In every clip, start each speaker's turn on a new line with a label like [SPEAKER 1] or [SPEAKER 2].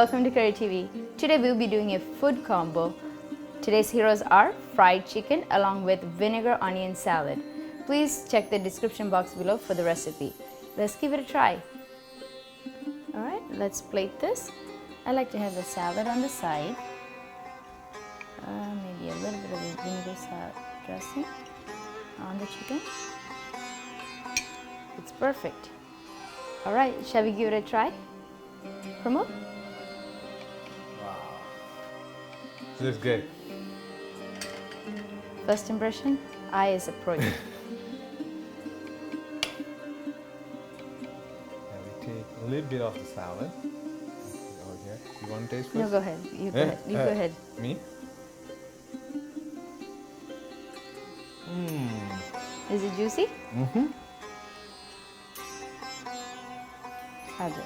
[SPEAKER 1] welcome to Curry TV. Today we'll be doing a food combo. Today's heroes are fried chicken along with vinegar onion salad. Please check the description box below for the recipe. Let's give it a try. Alright, let's plate this. I like to have the salad on the side. Maybe a little bit of the vinegar salad dressing on the chicken. It's perfect. Alright, shall we give it a try? Pramod?
[SPEAKER 2] Wow. This looks good.
[SPEAKER 1] First impression, eye is a pro.
[SPEAKER 2] Now we take a little bit of the salad. Over here. You want to taste first?
[SPEAKER 1] No, go ahead. You go ahead. You go ahead.
[SPEAKER 2] Me?
[SPEAKER 1] Is it juicy?
[SPEAKER 2] Mm-hmm.
[SPEAKER 1] How's it?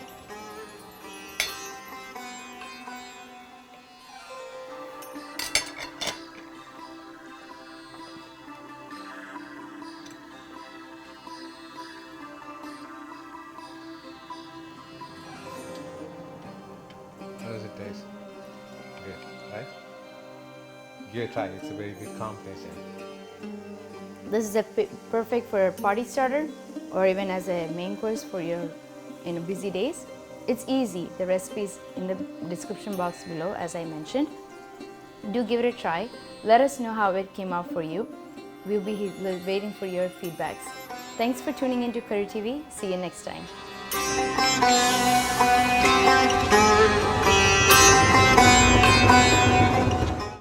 [SPEAKER 2] How does it taste? Good, right? Give it a try. It's a very good combination.
[SPEAKER 1] This is a perfect for a party starter or even as a main course for your busy days. It's easy. The recipe is in the description box below, as I mentioned. Do give it a try. Let us know how it came out for you. We'll be waiting for your feedbacks. Thanks for tuning into Curry TV. See you next time.